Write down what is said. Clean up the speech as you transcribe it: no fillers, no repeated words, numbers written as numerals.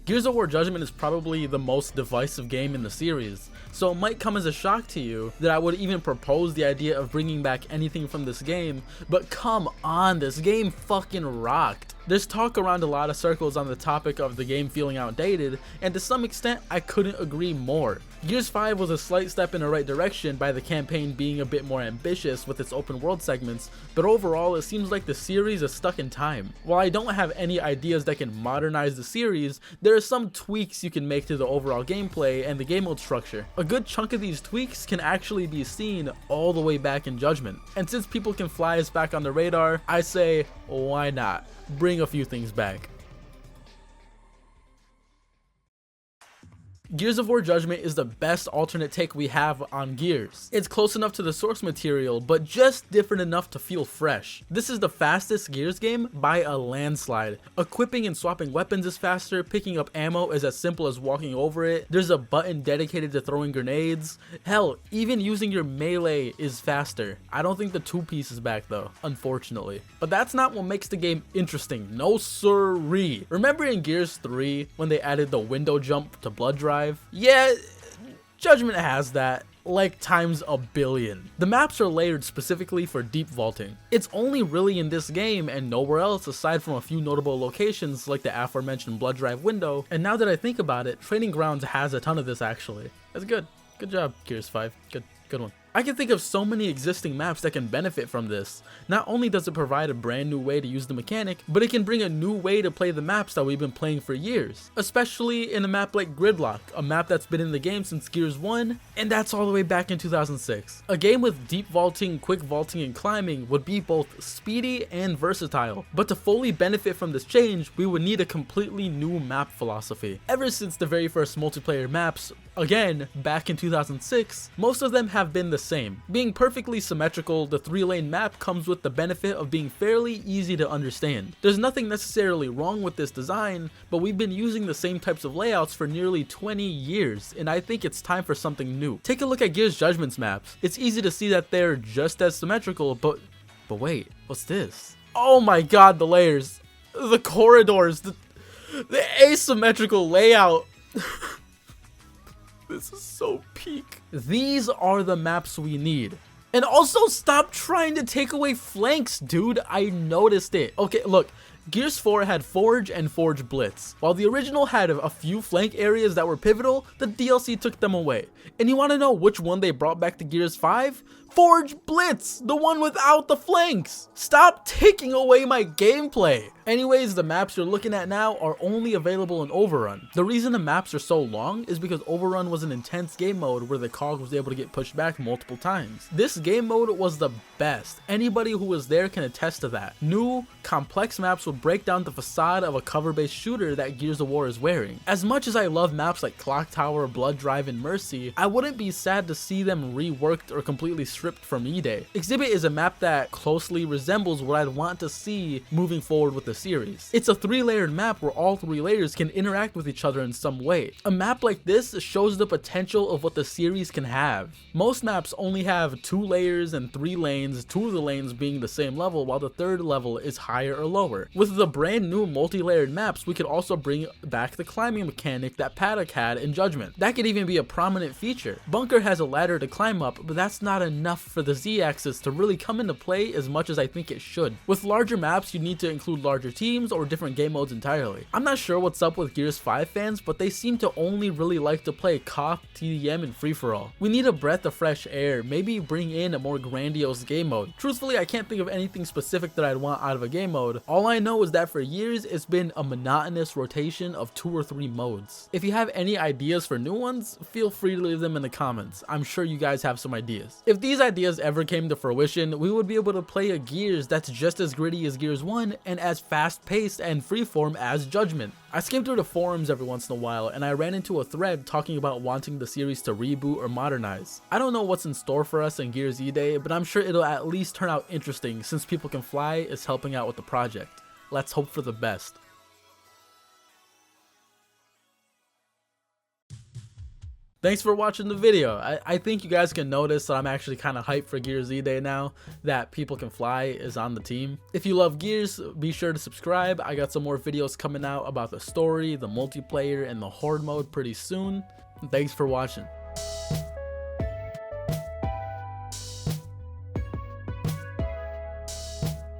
Gears of War Judgment is probably the most divisive game in the series, so it might come as a shock to you that I would even propose the idea of bringing back anything from this game, but come on, this game fucking rocked. There's talk around a lot of circles on the topic of the game feeling outdated, and to some extent I couldn't agree more. Gears 5 was a slight step in the right direction by the campaign being a bit more ambitious with its open world segments, but overall it seems like the series is stuck in time. While I don't have any ideas that can modernize the series, there are some tweaks you can make to the overall gameplay and the game mode structure. A good chunk of these tweaks can actually be seen all the way back in Judgment, and since people can fly us back on the radar, I say why not? Bring a few things back. Gears of War Judgment is the best alternate take we have on Gears. It's close enough to the source material, but just different enough to feel fresh. This is the fastest Gears game by a landslide. Equipping and swapping weapons is faster, picking up ammo is as simple as walking over it, there's a button dedicated to throwing grenades. Hell, even using your melee is faster. I don't think the 2-piece is back though, unfortunately. But that's not what makes the game interesting, no sirree. Remember in Gears 3 when they added the window jump to blood drive? Yeah, Judgment has that, like times a billion. The maps are layered specifically for deep vaulting. It's only really in this game and nowhere else aside from a few notable locations like the aforementioned blood drive window, and now that I think about it, Training Grounds has a ton of this actually. That's good. Good job, Gears 5. Good one. I can think of so many existing maps that can benefit from this. Not only does it provide a brand new way to use the mechanic, but it can bring a new way to play the maps that we've been playing for years. Especially in a map like Gridlock, a map that's been in the game since Gears 1, and that's all the way back in 2006. A game with deep vaulting, quick vaulting, and climbing would be both speedy and versatile. But to fully benefit from this change, we would need a completely new map philosophy. Ever since the very first multiplayer maps, again, back in 2006, most of them have been the same. Being perfectly symmetrical, the 3-lane map comes with the benefit of being fairly easy to understand. There's nothing necessarily wrong with this design, but we've been using the same types of layouts for nearly 20 years, and I think it's time for something new. Take a look at Gears Judgment's maps. It's easy to see that they're just as symmetrical, but wait, what's this? Oh my god, the layers, the corridors, the asymmetrical layout. This is so peak. These are the maps we need. And also stop trying to take away flanks, dude. I noticed it. Okay, look. Gears 4 had Forge and Forge Blitz. While the original had a few flank areas that were pivotal, the DLC took them away. And you want to know which one they brought back to Gears 5? Forge Blitz, the one without the flanks. Stop taking away my gameplay. Anyways, the maps you're looking at now are only available in Overrun. The reason the maps are so long is because Overrun was an intense game mode where the cog was able to get pushed back multiple times. This game mode was the best. Anybody who was there can attest to that. New, complex maps would break down the facade of a cover-based shooter that Gears of War is wearing. As much as I love maps like Clock Tower, Blood Drive, and Mercy, I wouldn't be sad to see them reworked or completely stripped from E-Day. Exhibit is a map that closely resembles what I'd want to see moving forward with the series. It's a 3-layered map where all 3 layers can interact with each other in some way. A map like this shows the potential of what the series can have. Most maps only have 2 layers and 3 lanes, 2 of the lanes being the same level while the 3rd level is higher or lower. With the brand new multi-layered maps, we could also bring back the climbing mechanic that Paddock had in Judgment. That could even be a prominent feature. Bunker has a ladder to climb up, but that's not enough for the Z-axis to really come into play as much as I think it should. With larger maps, you need to include larger teams or different game modes entirely. I'm not sure what's up with Gears 5 fans, but they seem to only really like to play KOF, TDM, and free-for-all. We need a breath of fresh air, maybe bring in a more grandiose game mode. Truthfully, I can't think of anything specific that I'd want out of a game mode. All I know is that for years, it's been a monotonous rotation of 2 or 3 modes. If you have any ideas for new ones, feel free to leave them in the comments. I'm sure you guys have some ideas. If these ideas ever came to fruition, we would be able to play a Gears that's just as gritty as Gears 1 and as fast-paced and freeform as Judgment. I skim through the forums every once in a while and I ran into a thread talking about wanting the series to reboot or modernize. I don't know what's in store for us in Gears E-Day, but I'm sure it'll at least turn out interesting since People Can Fly is helping out with the project. Let's hope for the best. thanks for watching the video. I think you guys can notice that I'm actually kind of hyped for Gears Z-Day now that People Can Fly is on the team. If you love Gears, be sure to subscribe. I got some more videos coming out about the story, the multiplayer, and the horde mode pretty soon. Thanks for watching.